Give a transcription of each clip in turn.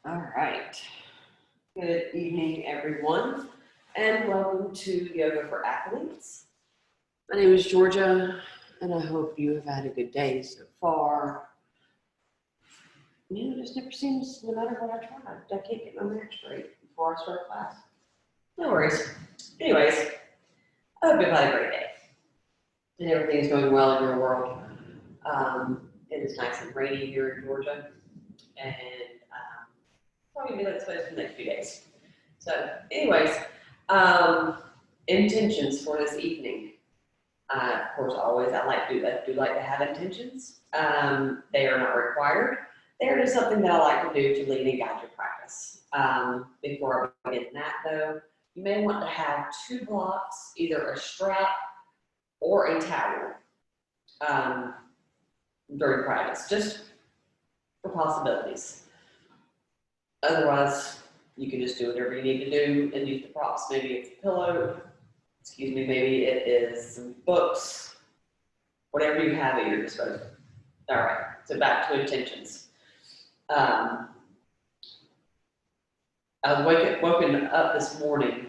All right. Good evening, everyone, and welcome to Yoga for Athletes. My name is Georgia, and I hope you have had a good day so far. It just never seems, no matter what I try, I can't get my marriage straight before I start class. No worries. Anyways, I hope you've had a great day, and everything's going well in your world. It is nice and rainy here in Georgia, and probably be like this way for the next few days. So, anyways, intentions for this evening. Of course, always I do like to have intentions. They are not required. They are just something that I like to do to lead and guide your practice. Before I get in that though, you may want to have 2 blocks, either a strap or a towel during practice, just for possibilities. Otherwise, you can just do whatever you need to do and use the props. Maybe it's a pillow, maybe it is some books, whatever you have at your disposal. All right, so back to intentions. I was woken up this morning.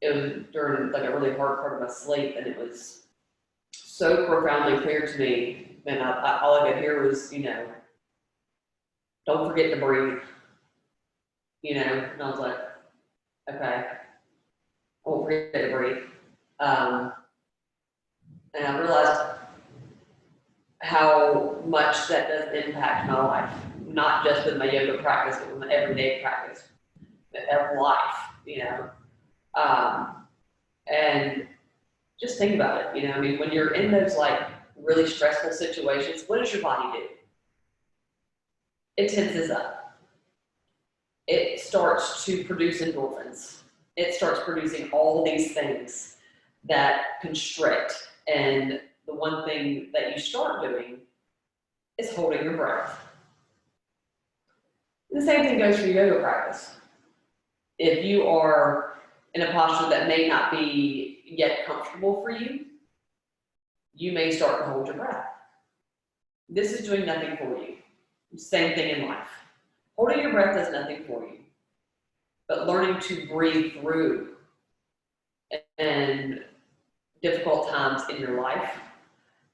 It was during like a really hard part of my sleep, and it was so profoundly clear to me. And all I could hear was, don't forget to breathe. And I was like, okay, I won't forget to breathe. And I realized how much that does impact my life, not just with my yoga practice, but with my everyday practice, of life, and just think about it, when you're in those like really stressful situations, what does your body do? It tenses up. It starts to produce endorphins. It starts producing all these things that constrict. And the one thing that you start doing is holding your breath. And the same thing goes for yoga practice. If you are in a posture that may not be yet comfortable for you, you may start to hold your breath. This is doing nothing for you. Same thing in life. Holding your breath does nothing for you. But learning to breathe through and difficult times in your life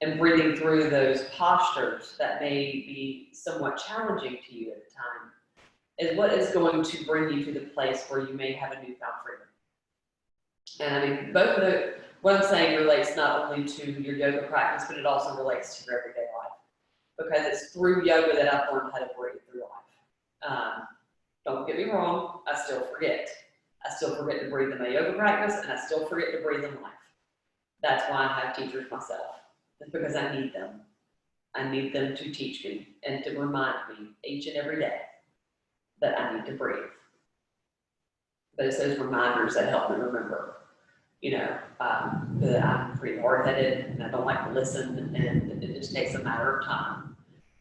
and breathing through those postures that may be somewhat challenging to you at the time is what is going to bring you to the place where you may have a newfound freedom. And what I'm saying relates not only to your yoga practice, but it also relates to your everyday life. Because it's through yoga that I've learned how to breathe through life. Don't get me wrong, I still forget. I still forget to breathe in my yoga practice, and I still forget to breathe in life. That's why I have teachers myself. It's because I need them. I need them to teach me and to remind me each and every day that I need to breathe. But it's those reminders that help me remember, that I'm pretty hard-headed and I don't like to listen, and it just takes a matter of time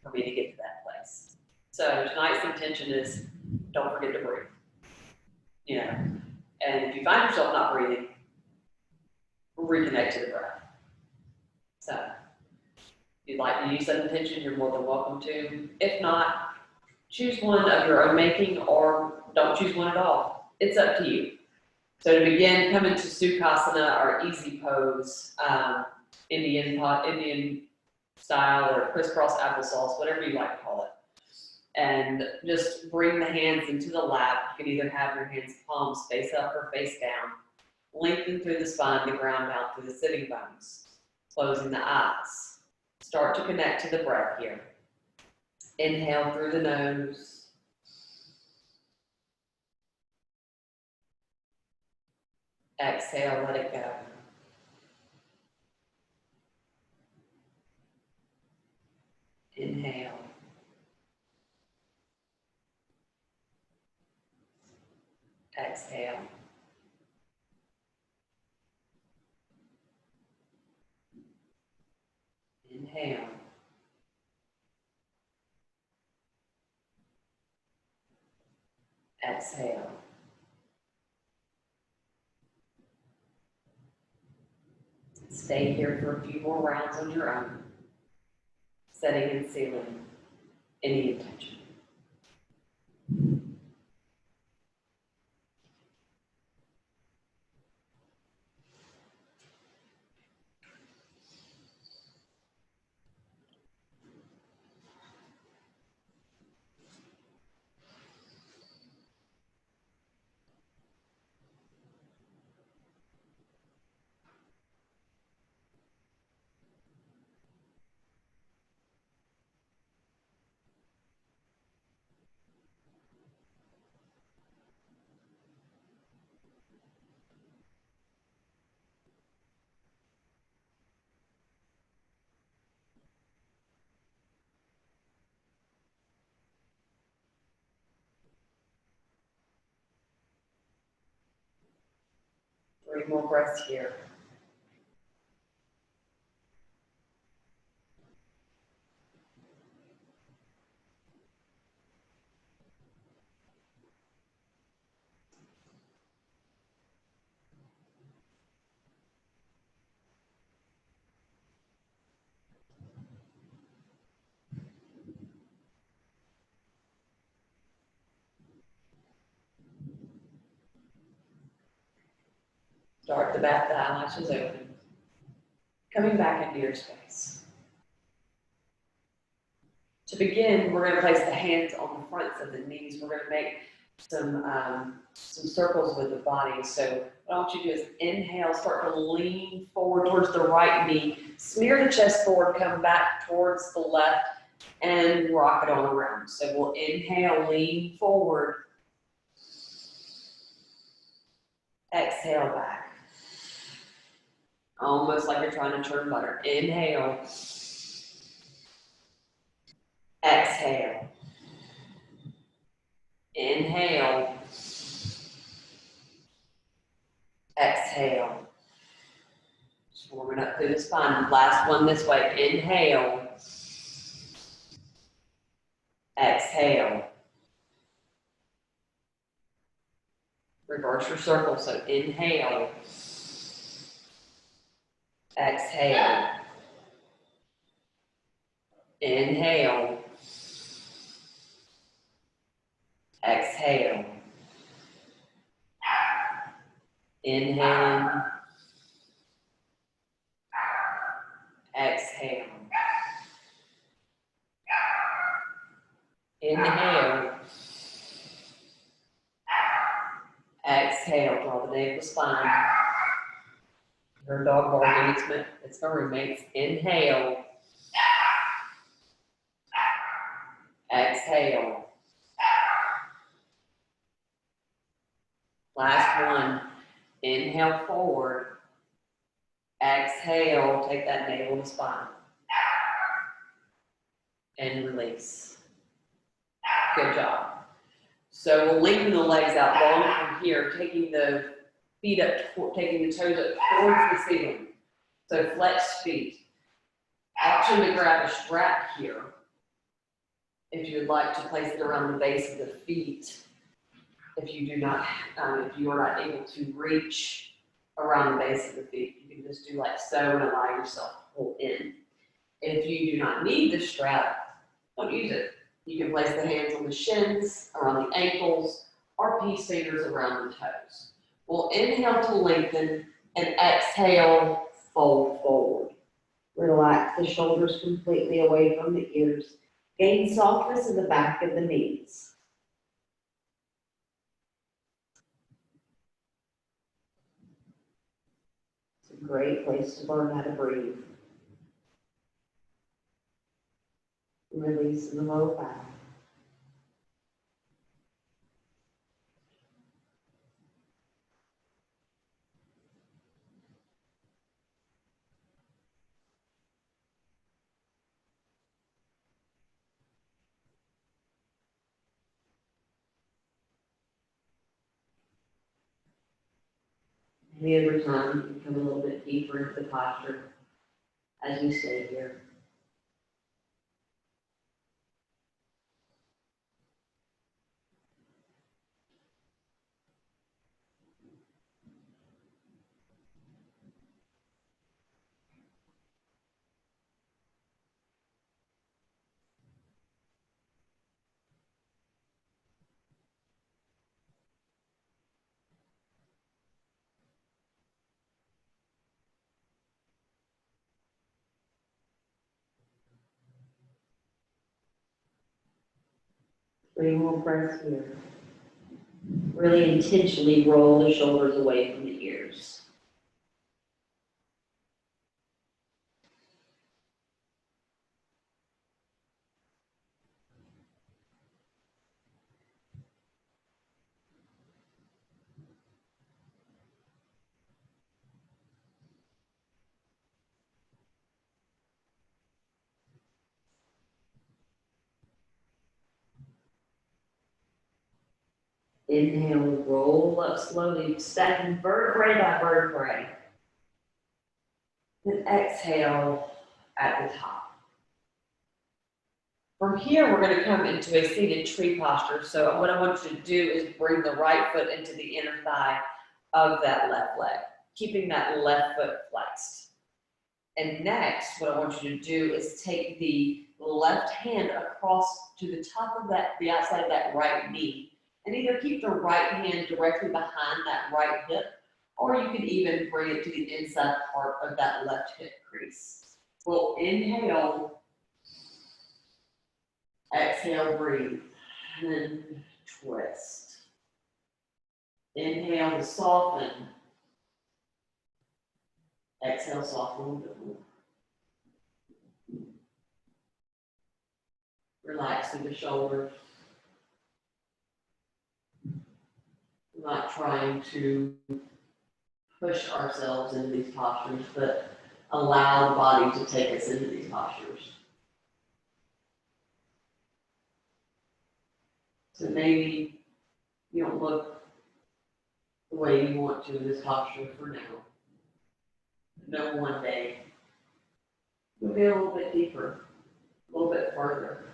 for me to get to that place. So tonight's intention is don't forget to breathe. And if you find yourself not breathing, reconnect to the breath. So if you'd like to use that intention, you're more than welcome to. If not, choose one of your own making or don't choose one at all. It's up to you. So to begin, come into Sukhasana, our easy pose, Indian style or crisscross applesauce, whatever you like to call it. And just bring the hands into the lap. You can either have your hands palms face up or face down. Lengthen through the spine, the ground down through the sitting bones. Closing the eyes. Start to connect to the breath here. Inhale through the nose. Exhale, let it go. Inhale. Exhale. Inhale. Exhale. Stay here for a few more rounds on your own. Setting and sealing. any intention. Three more breaths here. Start to bat the eyelashes open. Coming back into your space. To begin, we're going to place the hands on the fronts of the knees. We're going to make some circles with the body. So what I want you to do is inhale, start to lean forward towards the right knee. Smear the chest forward, come back towards the left, and rock it on around. So we'll inhale, lean forward. Exhale back. Almost like you're trying to churn butter. Inhale. Exhale. Inhale. Exhale. Just warming up through the spine. Last one this way. Inhale. Exhale. Reverse your circle. So inhale. Exhale. Inhale. Exhale. Inhaling. Exhale. Inhale. Exhale. Draw the navel to spine. Your dog barking, it's my roommates. Inhale. Exhale. Last one. Inhale forward. Exhale. Take that navel to spine. And release. Good job. So we'll lengthen the legs out long from here, taking the feet up, taking the toes up towards the ceiling. So flex feet. Option to grab a strap here if you would like to place it around the base of the feet. If you do not, if you are not able to reach around the base of the feet, you can just do like so and allow yourself to pull in. If you do not need the strap, don't use it. You can place the hands on the shins, around the ankles, or peace fingers around the toes. We'll inhale to lengthen and exhale, fold forward. Relax the shoulders completely away from the ears. Gain softness in the back of the knees. It's a great place to learn how to breathe. Release in the lower back. Maybe over time, you can come a little bit deeper into the posture as you stay here. 3 more breaths here. Really intentionally roll the shoulders away from the ears. Inhale, roll up slowly, stacking vertebrae by vertebrae. Then exhale at the top. From here, we're going to come into a seated tree posture. So what I want you to do is bring the right foot into the inner thigh of that left leg, keeping that left foot flexed. And next, what I want you to do is take the left hand across to the top of the outside of that right knee, and either keep the right hand directly behind that right hip, or you can even bring it to the inside part of that left hip crease. We'll inhale, exhale, breathe, and then twist. Inhale to soften. Exhale, soften a little bit more. Relaxing the shoulders. We're not trying to push ourselves into these postures, but allow the body to take us into these postures. So maybe you don't look the way you want to in this posture for now. No, one day you'll be a little bit deeper, a little bit further.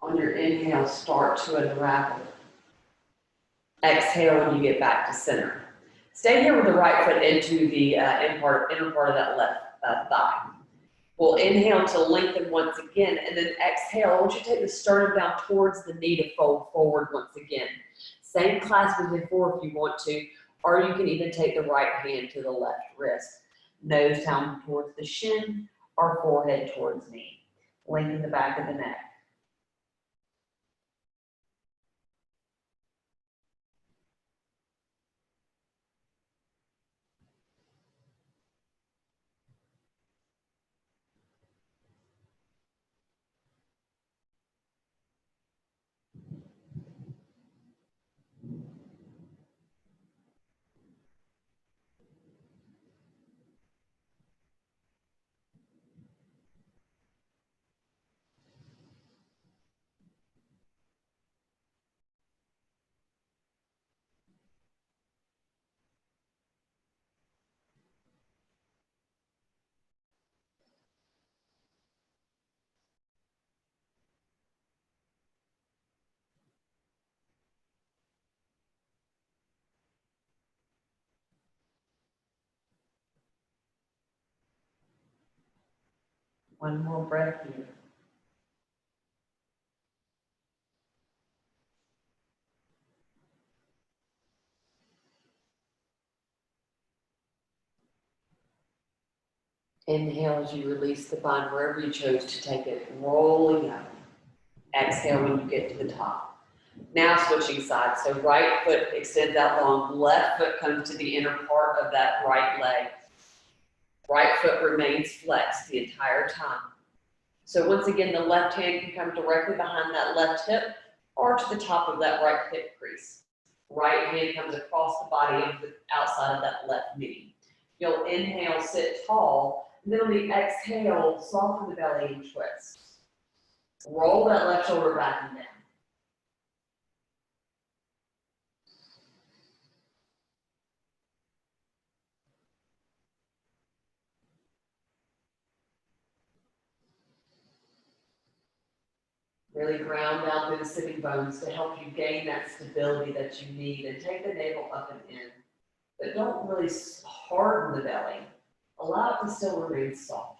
On your inhale, start to unravel. Exhale when you get back to center. Stay here with the right foot into the inner part of that left thigh. We'll inhale to lengthen once again, and then exhale. I want you to take the sternum down towards the knee to fold forward once again. Same clasp as before if you want to, or you can even take the right hand to the left wrist. Nose down towards the shin, or forehead towards knee. Lengthen the back of the neck. One more breath here. Inhale as you release the bind wherever you chose to take it, rolling up. Exhale when you get to the top. Now switching sides. So right foot extends out long, left foot comes to the inner part of that right leg. Right foot remains flexed the entire time. So once again, the left hand can come directly behind that left hip or to the top of that right hip crease. Right hand comes across the body of the outside of that left knee. You'll inhale, sit tall, and then on the exhale, soften the belly and twist. Roll that left shoulder back and down. Really ground down through the sitting bones to help you gain that stability that you need, and take the navel up and in. But don't really harden the belly. Allow it to still remain soft.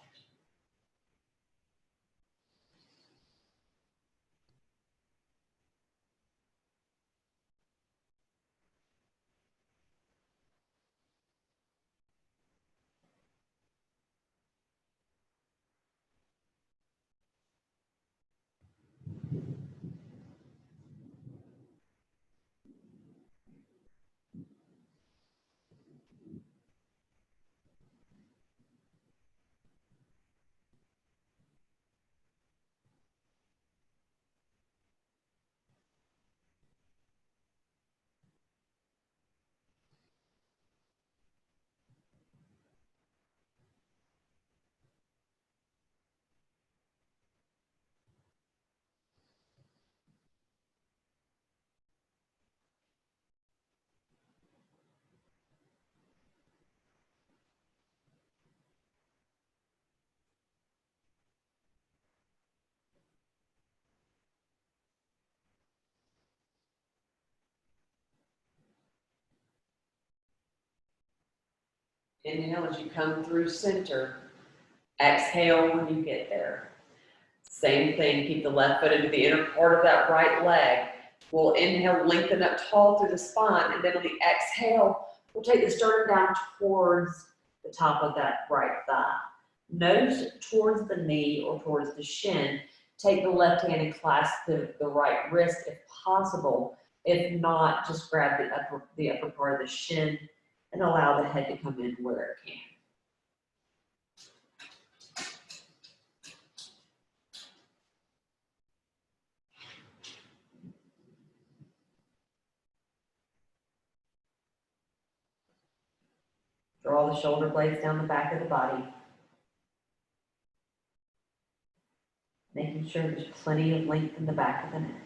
Inhale as you come through center. Exhale when you get there. Same thing, keep the left foot into the inner part of that right leg. We'll inhale, lengthen up tall through the spine, and then on the exhale, we'll take the sternum down towards the top of that right thigh. Nose towards the knee or towards the shin. Take the left hand and clasp the right wrist if possible. If not, just grab the upper part of the shin and allow the head to come in where it can. Draw the shoulder blades down the back of the body. Making sure there's plenty of length in the back of the neck.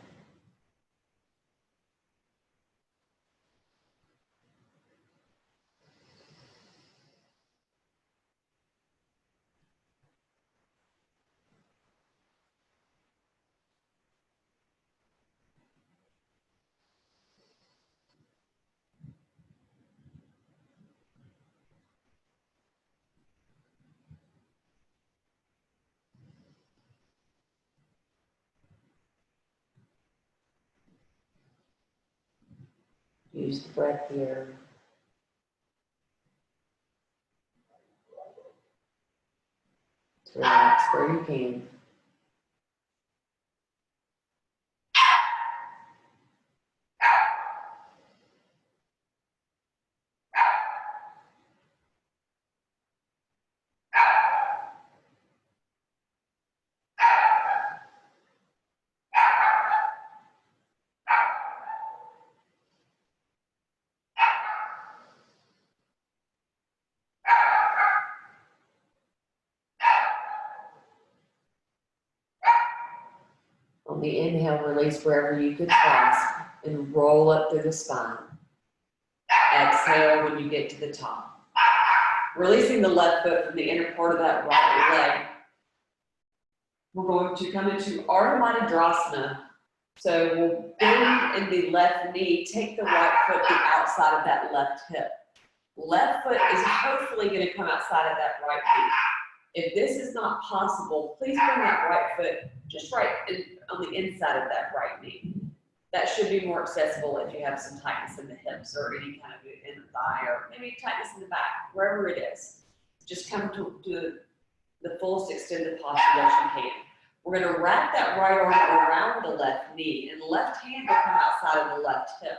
Use the breath here to relax where you can. On the inhale, release wherever you could clasp and roll up through the spine. Exhale when you get to the top. Releasing the left foot from the inner part of that right leg. We're going to come into Ardha Matsyendrasana. So we'll bend in the left knee, take the right foot to the outside of that left hip. Left foot is hopefully going to come outside of that right knee. If this is not possible, please bring that right foot just on the inside of that right knee. That should be more accessible if you have some tightness in the hips or any kind of in the thigh or maybe tightness in the back, wherever it is. Just come to the fullest extended posture that you can. We're going to wrap that right arm around the left knee, and the left hand will come outside of the left hip.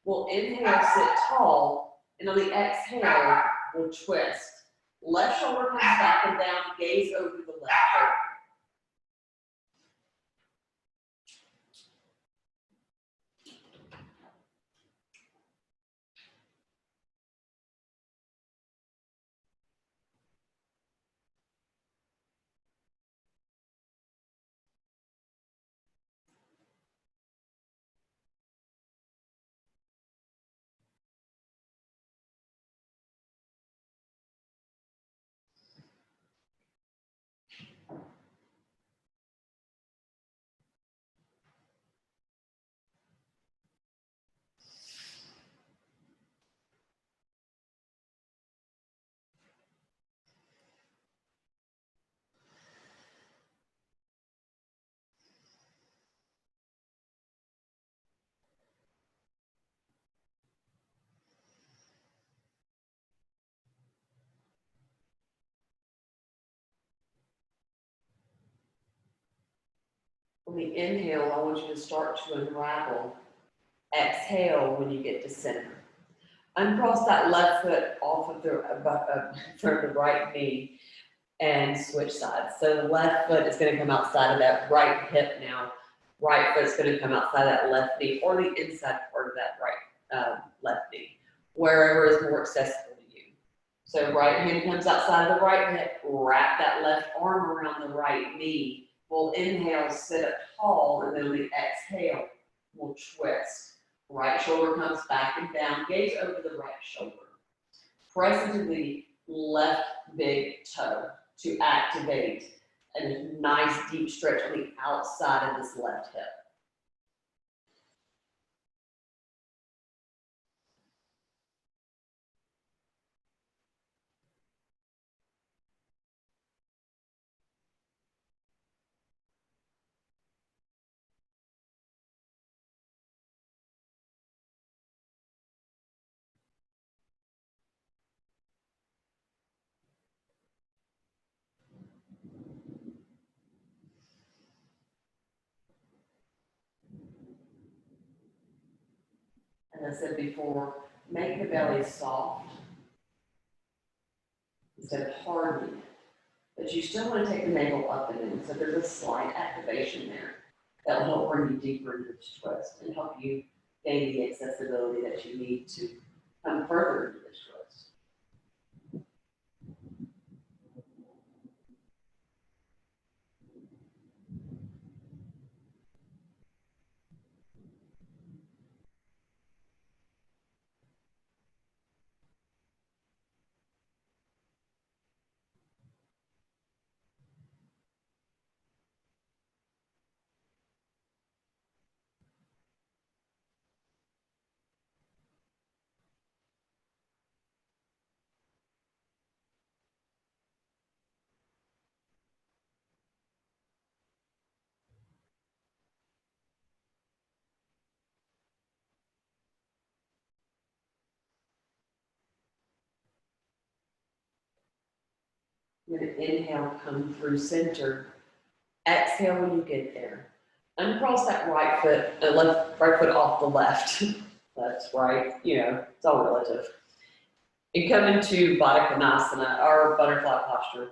We'll inhale, sit tall, and on the exhale, we'll twist. Left shoulder comes back and down, gaze over the left foot. the inhale, I want you to start to unravel. Exhale when you get to center. Uncross that left foot off of from the right knee and switch sides. So the left foot is going to come outside of that right hip now. Right foot's going to come outside of that left knee or the inside part of that right left knee, wherever is more accessible to you. So right hand comes outside of the right hip, wrap that left arm around the right knee. We'll inhale, sit up tall, and then we exhale, we'll twist. Right shoulder comes back and down, gaze over the right shoulder. Press into the left big toe to activate a nice deep stretch on the outside of this left hip. As I said before, make the belly soft instead of hardening it. But you still want to take the navel up and in, so there's a slight activation there that will help bring you deeper into this twist and help you gain the accessibility that you need to come further into this twist. You're going to inhale, come through center. Exhale when you get there. Uncross that right foot, right foot off the left. That's right, it's all relative. And come into Baddha Konasana, or butterfly posture.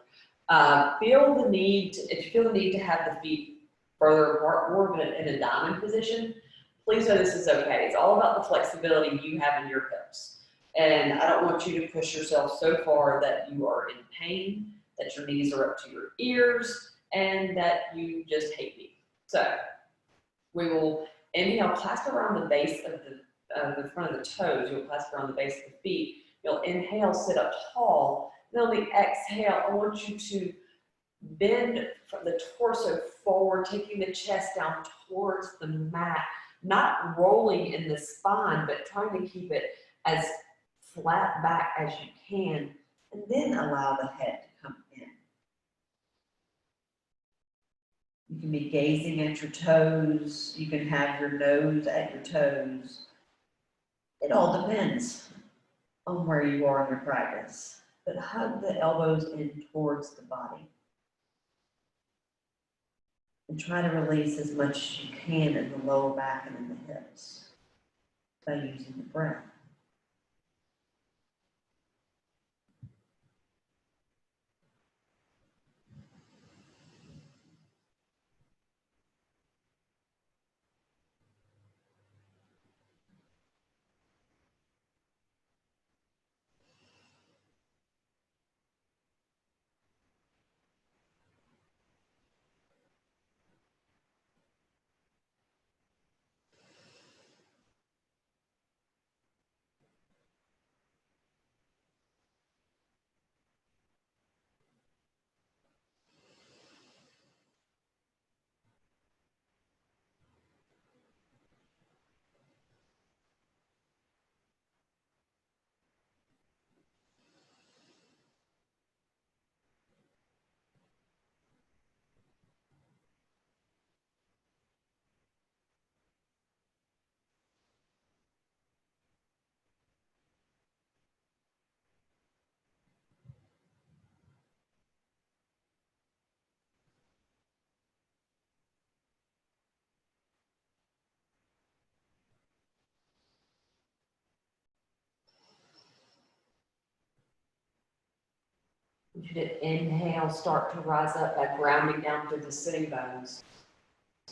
If you feel the need to have the feet further apart, more in a diamond position, please know this is okay. It's all about the flexibility you have in your hips. And I don't want you to push yourself so far that you are in pain, that your knees are up to your ears, and that you just hate me. So we will inhale, clasp around the base of the front of the toes. You'll clasp around the base of the feet. You'll inhale, sit up tall. Then on the exhale, I want you to bend from the torso forward, taking the chest down towards the mat, not rolling in the spine, but trying to keep it as flat back as you can, and then allow the head to come in. You can be gazing at your toes. You can have your nose at your toes. It all depends on where you are in your practice, but hug the elbows in towards the body. And try to release as much as you can in the lower back and in the hips by using the breath. You should inhale, start to rise up by grounding down through the sitting bones.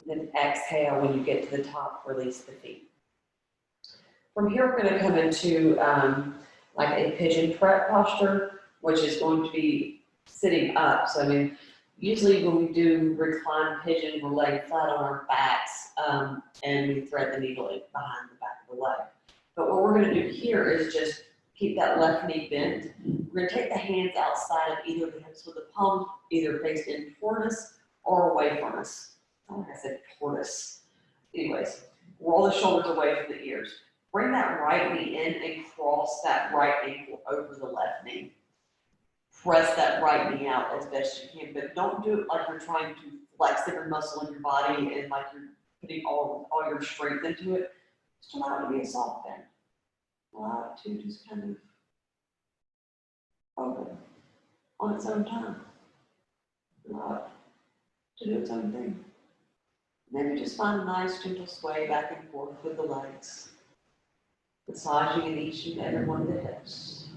Then exhale, when you get to the top, release the feet. From here, we're gonna come into like a pigeon prep posture, which is going to be sitting up. So I mean, usually when we do recline pigeon, we're laying flat on our backs and we thread the needle behind the back of the leg. But what we're gonna do here is just keep that left knee bent. We're gonna take the hands outside of either of the hips with the palm either faced in toward us or away from us. I think I said toward us. Anyways, roll the shoulders away from the ears. Bring that right knee in and cross that right ankle over the left knee. Press that right knee out as best you can, but don't do it like you're trying to flex every muscle in your body and like you're putting all your strength into it. Just allow it to be a soft bend. Allow it to just kind of open on its own time. Allow it to do its own thing. Maybe just find a nice gentle sway back and forth with the legs. Massaging in each and every one of the hips.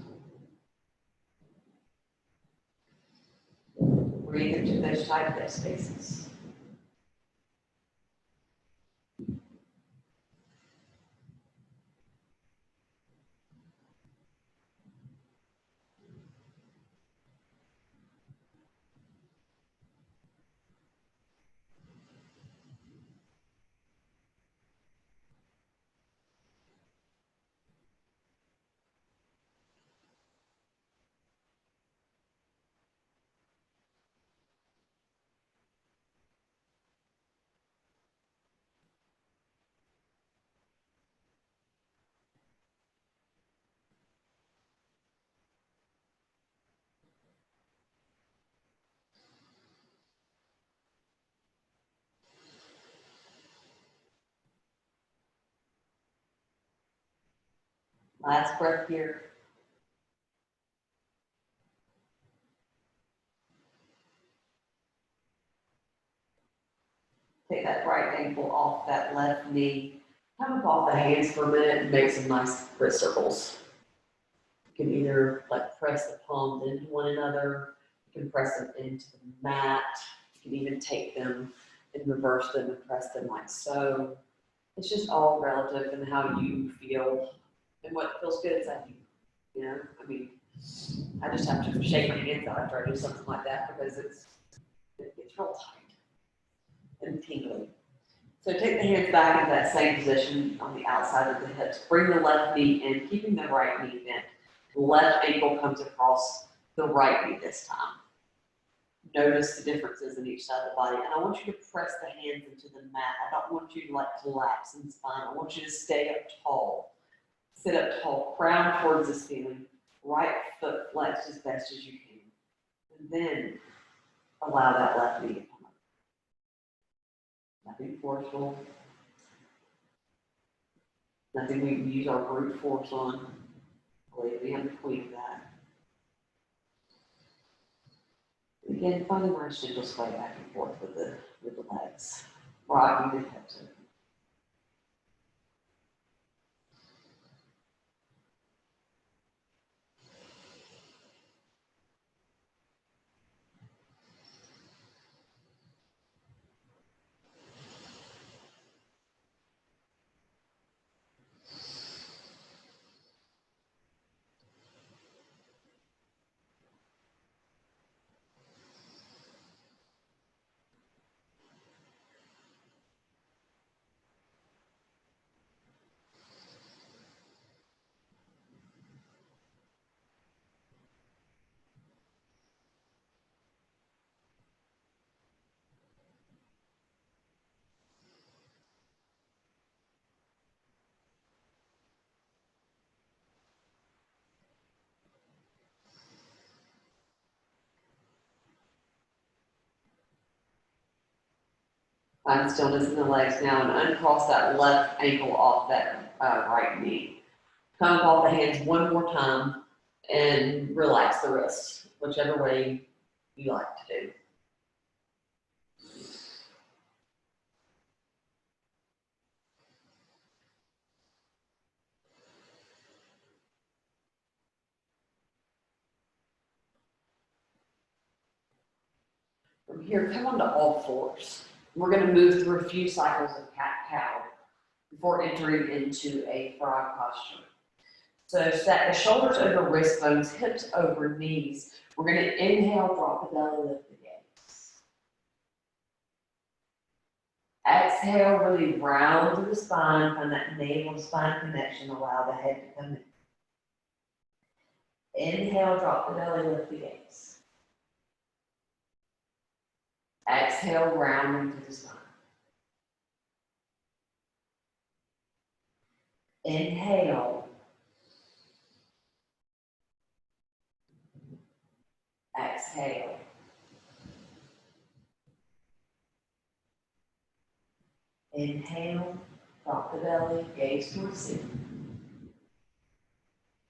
Breathe into those tight hip spaces. Last breath here. Take that right ankle off that left knee. Come up off the hands for a minute and make some nice wrist circles. You can either like press the palms into one another. You can press them into the mat. You can even take them and reverse them and press them like so. It's just all relative in how you feel and what feels good inside you. You know, I mean, I just have to shake my hands out after I do something like that because it's real tight and tingly. So take the hands back into that same position on the outside of the hips. Bring the left knee in, keeping the right knee bent. Left ankle comes across the right knee this time. Notice the differences in each side of the body. And I want you to press the hands into the mat. I don't want you to like collapse in spine. I want you to stay up tall. Sit up tall, crown towards the ceiling. Right foot flexed as best as you can. And then allow that left knee to come up. Nothing forceful. Nothing we can use our brute force on. Leave me in between that. Again, find a nice gentle sway back and forth with the legs. Rocking the hips open. Find stillness in the legs now and uncross that left ankle off that right knee. Come up off the hands one more time and relax the wrists, whichever way you like to do. here, come onto all fours. We're gonna move through a few cycles of cat-cow before entering into a frog posture. So stack the shoulders over wrist bones, hips over knees. We're gonna inhale, drop the belly, lift the gaze. Exhale, really round through the spine, find that navel to spine connection, allow the head to come in. Inhale, drop the belly, lift the gaze. Exhale, round into the spine. Inhale. Exhale. Inhale, drop the belly, gaze towards ceiling.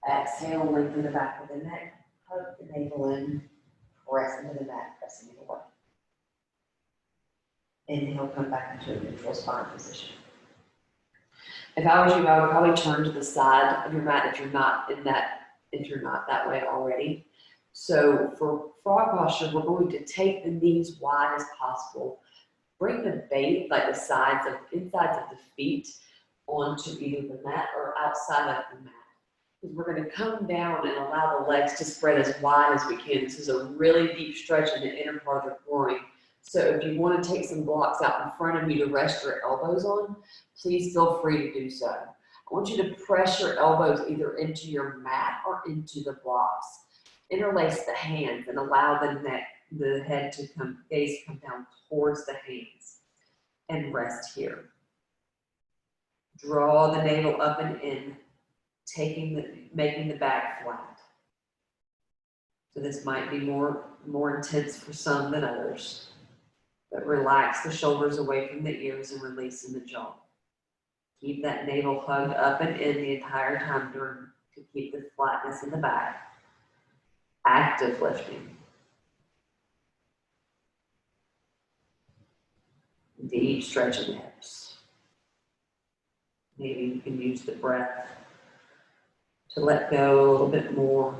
Exhale, lengthen the back of the neck, hug the navel in, press into the mat, pressing it away. Inhale, come back into a neutral spine position. If I was you, I would probably turn to the side of your mat if you're not that way already. So for frog posture, we're going to take the knees wide as possible. Bring the base, like the insides of the feet onto either the mat or outside of the mat. Because we're going to come down and allow the legs to spread as wide as we can. This is a really deep stretch in the inner part of the groin. So if you want to take some blocks out in front of you to rest your elbows on, please feel free to do so. I want you to press your elbows either into your mat or into the blocks. Interlace the hands and allow the head to gaze come down towards the hands and rest here. Draw the navel up and in, making the back flat. So this might be more intense for some than others, but relax the shoulders away from the ears and release in the jaw. Keep that navel hugged up and in the entire time to keep the flatness in the back. Active lifting. Deep stretch in the hips. Maybe you can use the breath to let go a little bit more.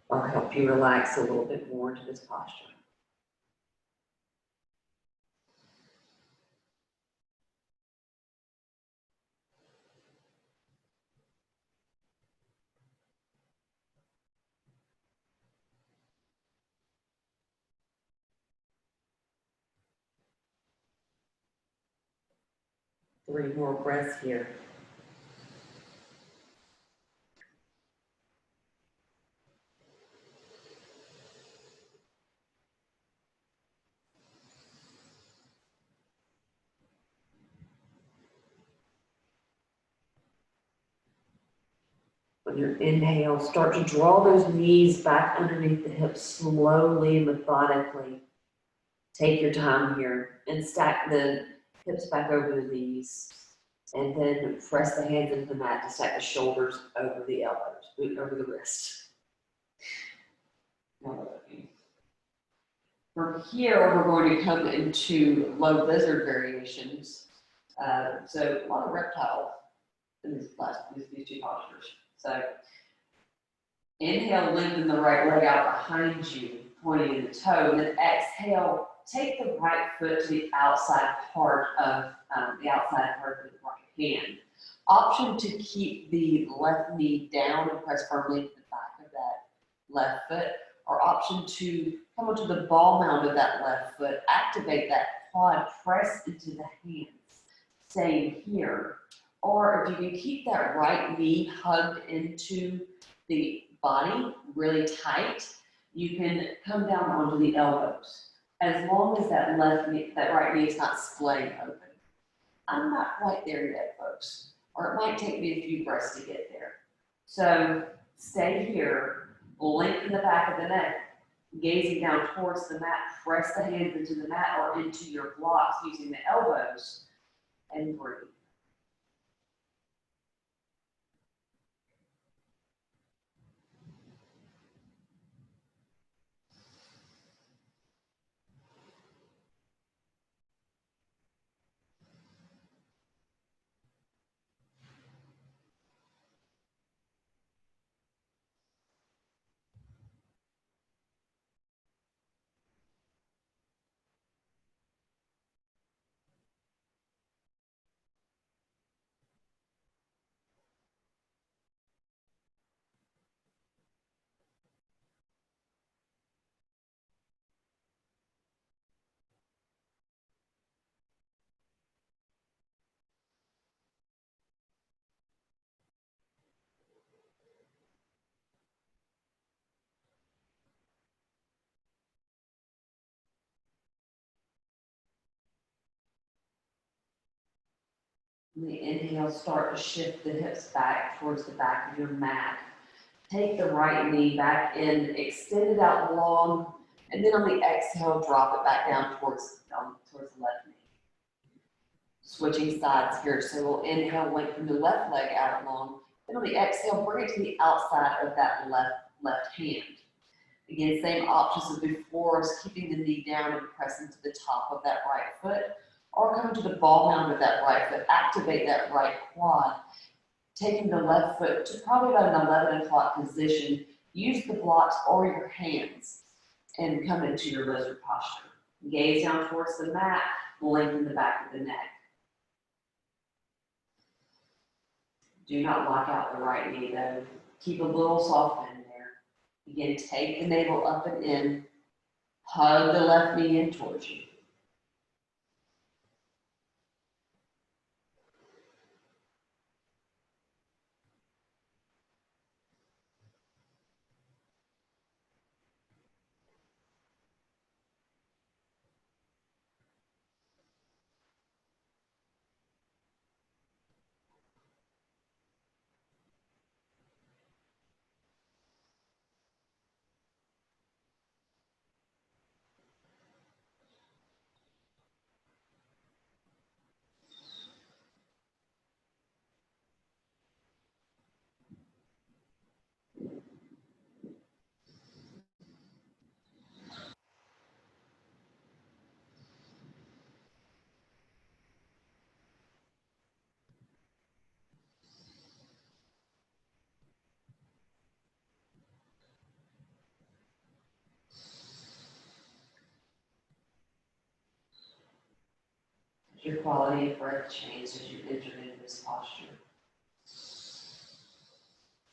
Or help you relax a little bit more into this posture. Three more breaths here. On your inhale, start to draw those knees back underneath the hips slowly and methodically. Take your time here and stack the hips back over the knees. And then press the hands into the mat to stack the shoulders over the elbows, over the wrists. From here, we're going to come into low lizard variations. So a lot of reptile in these two postures. So inhale, lengthen the right leg out behind you, pointing the toe, and then exhale, take the right foot to the outside part of the right hand. Option to keep the left knee down and press firmly into the back of that left foot, or option to come onto the ball mound of that left foot, activate that quad, press into the hands, staying here. Or if you can keep that right knee hugged into the body really tight, you can come down onto the elbows. As long as that right knee is not splaying open. I'm not quite there yet, folks. Or it might take me a few breaths to get there. So stay here, lengthen the back of the neck, gazing down towards the mat, press the hands into the mat or into your blocks using the elbows, and breathe. On the inhale, start to shift the hips back towards the back of your mat. Take the right knee back in, extend it out long, and then on the exhale, drop it back down towards the left knee. Switching sides here, so we'll inhale, lengthen the left leg out long, then on the exhale, bring it to the outside of that left hand. Again, same options as before, is keeping the knee down and pressing to the top of that right foot, or come to the ball down with that right foot, activate that right quad. Taking the left foot to probably about an 11 o'clock position, use the blocks or your hands and come into your lizard posture. Gaze down towards the mat, lengthen the back of the neck. Do not lock out the right knee though. Keep a little soft bend there. Again, take the navel up and in, hug the left knee in towards you. Your quality of breath changed as you entered into this posture?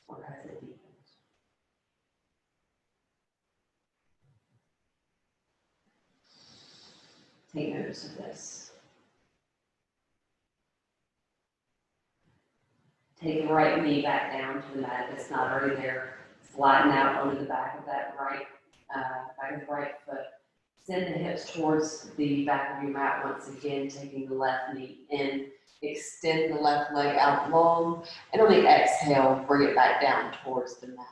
Or has it deepened? Take notice of this. Take the right knee back down to the mat if it's not already there. Flatten out onto the back of that back of the right foot. Send the hips towards the back of your mat once again, taking the left knee in. Extend the left leg out long, and on the exhale, bring it back down towards the mat.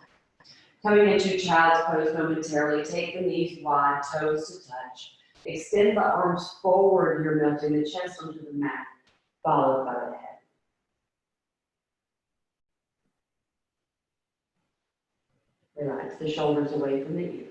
Coming into child's pose momentarily, take the knees wide, toes to touch. Extend the arms forward, you're melting the chest onto the mat, followed by the head. Relax the shoulders away from the ears.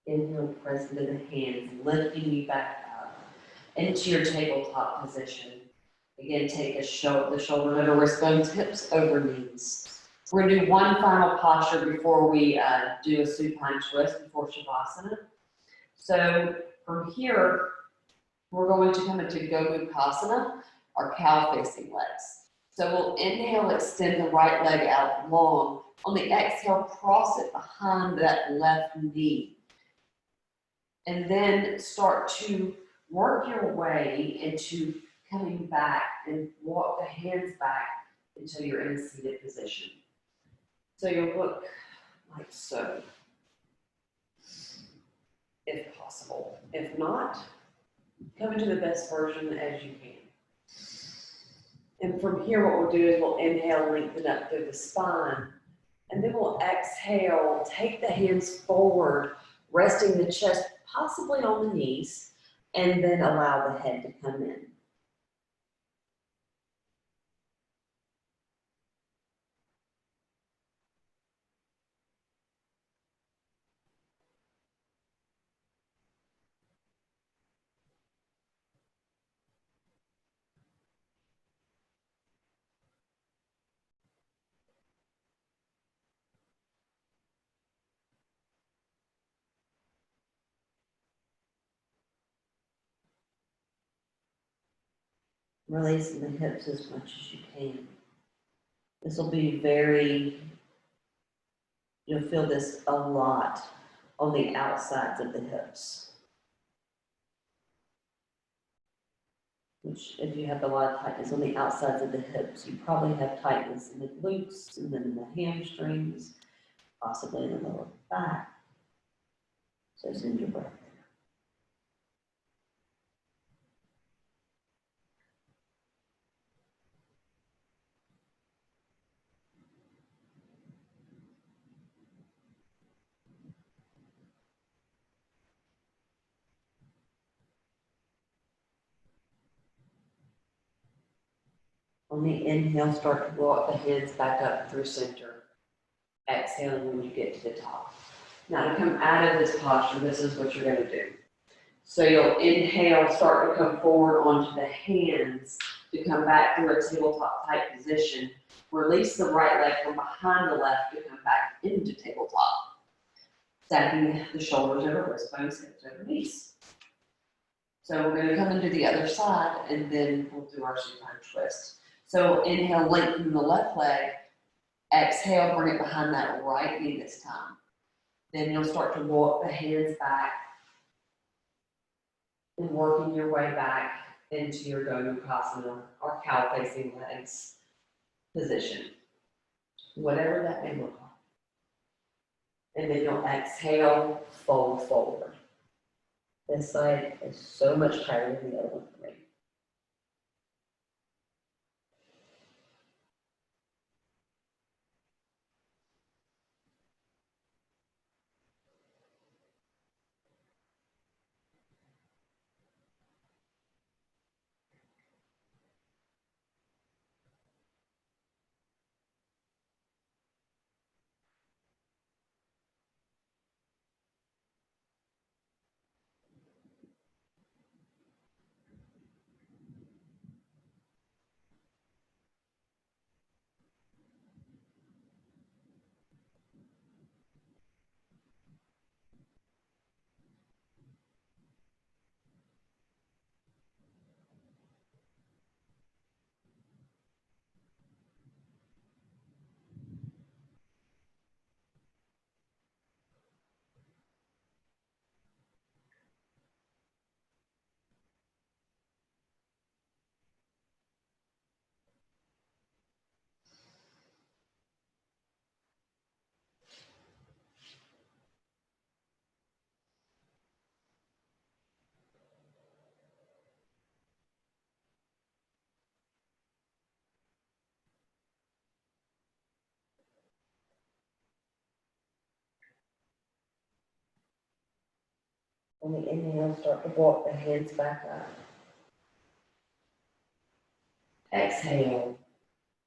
Inhale, press into the hands, lifting you back up into your tabletop position. Again, take the shoulder over wrist bones, hips over knees. We're going to do one final posture before we do a supine twist before Shavasana. So from here, we're going to come into Gomukhasana, our cow-facing legs. So we'll inhale, extend the right leg out long. On the exhale, cross it behind that left knee. And then start to work your way into coming back and walk the hands back until you're in a seated position. So you'll look like so, if possible. If not, come into the best version as you can. And from here, what we'll do is we'll inhale, lengthen up through the spine, and then we'll exhale, take the hands forward, resting the chest possibly on the knees, and then allow the head to come in. Releasing the hips as much as you can. This will be very, you'll feel this a lot on the outsides of the hips. Which, if you have a lot of tightness on the outsides of the hips, you probably have tightness in the glutes and then in the hamstrings, possibly in the lower back. So send your breath. On the inhale, start to walk the hands back up through center. Exhale when you get to the top. Now to come out of this posture, this is what you're going to do. So you'll inhale, start to come forward onto the hands to come back through a tabletop type position. Release the right leg from behind the left to come back into tabletop. Stacking the shoulders over wrist bones, hips over knees. So we're going to come into the other side and then we'll do our supine twist. So inhale, lengthen the left leg. Exhale, bring it behind that right knee this time. Then you'll start to walk the hands back and working your way back into your Gomukhasana or cow facing legs position, whatever that may look like. And then you'll exhale, fold forward. This side is so much tighter than the other one for me. On the inhale, start to walk the hands back up. Exhale.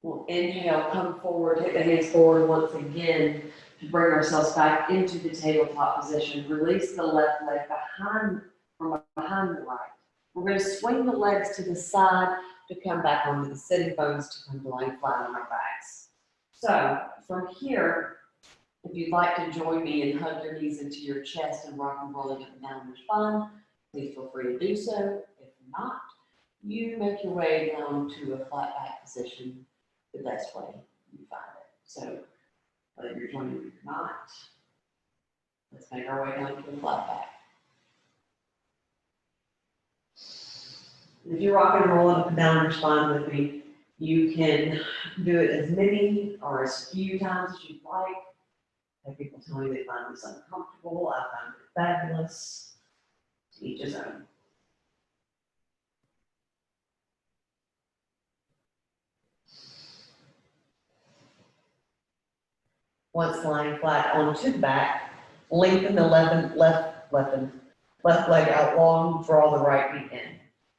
We'll inhale, come forward, hit the hands forward once again to bring ourselves back into the tabletop position. Release the left leg from behind the right. We're going to swing the legs to the side to come back onto the sitting bones to come lying flat on our backs. So from here, if you'd like to join me and hug your knees into your chest and rock and roll into down your spine, please feel free to do so. If not, you make your way down to a flat back position the best way you find it. So whether you're joining or not, let's make our way down to a flat back. If you're rock and rolling up and down your spine with me, you can do it as many or as few times as you'd like. I have people tell me they find this uncomfortable. I find it fabulous. To each his own. Once lying flat onto the back, lengthen the left leg out long, draw the right knee in.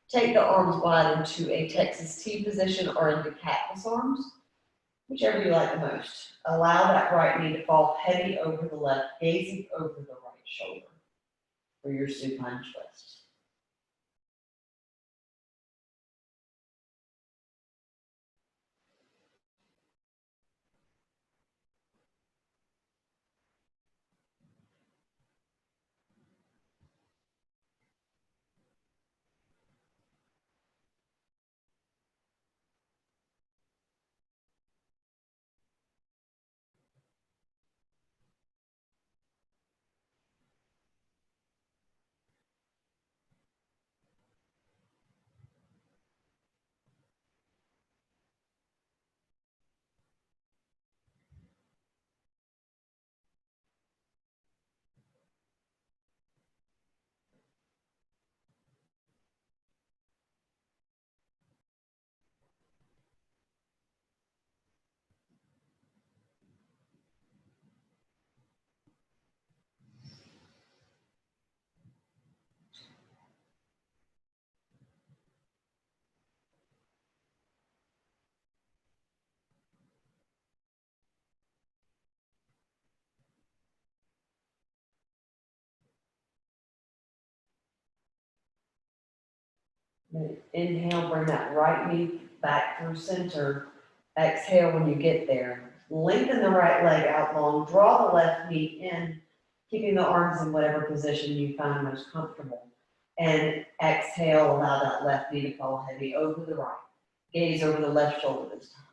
Take the arms wide into a Texas T position or into cactus arms, whichever you like the most. Allow that right knee to fall heavy over the left, gazing over the right shoulder for your supine twist. Inhale, bring that right knee back through center. Exhale when you get there. Lengthen the right leg out long, draw the left knee in, keeping the arms in whatever position you find most comfortable. And exhale, allow that left knee to fall heavy over the right. Gaze over the left shoulder this time.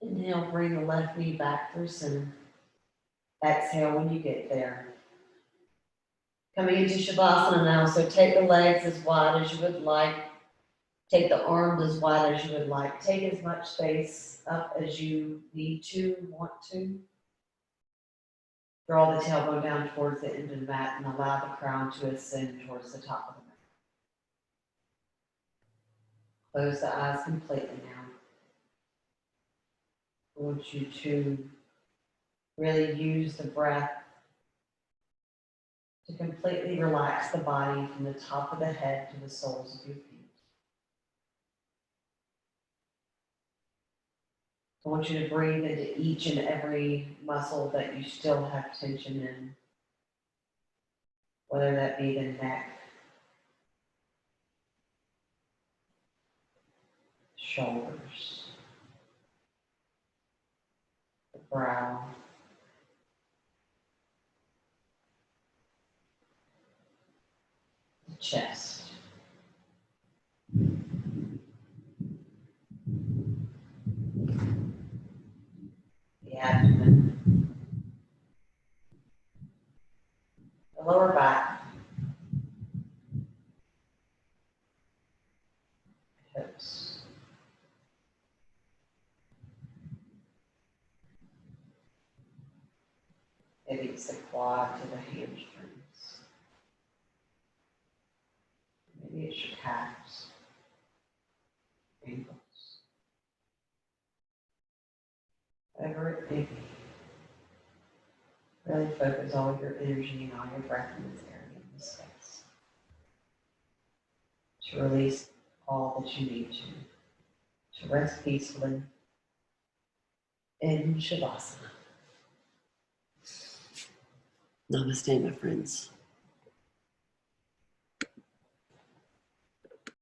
Inhale, bring the left knee back through center. Exhale when you get there. Coming into Shavasana now, so take the legs as wide as you would like. Take the arms as wide as you would like. Take as much space up as you need to, want to. Draw the tailbone down towards the end of the mat and allow the crown to ascend towards the top of the mat. Close the eyes completely now. I want you to really use the breath to completely relax the body from the top of the head to the soles of your feet. I want you to breathe into each and every muscle that you still have tension in, whether that be the neck, shoulders, the brow, the chest. The abdomen, the lower back, hips, maybe it's the quad to the hamstrings, maybe it's your calves, ankles, whatever it may be. Really focus all your energy and all your breath in this area, in this space, to release all that you need to rest peacefully in Shavasana. Namaste, my friends.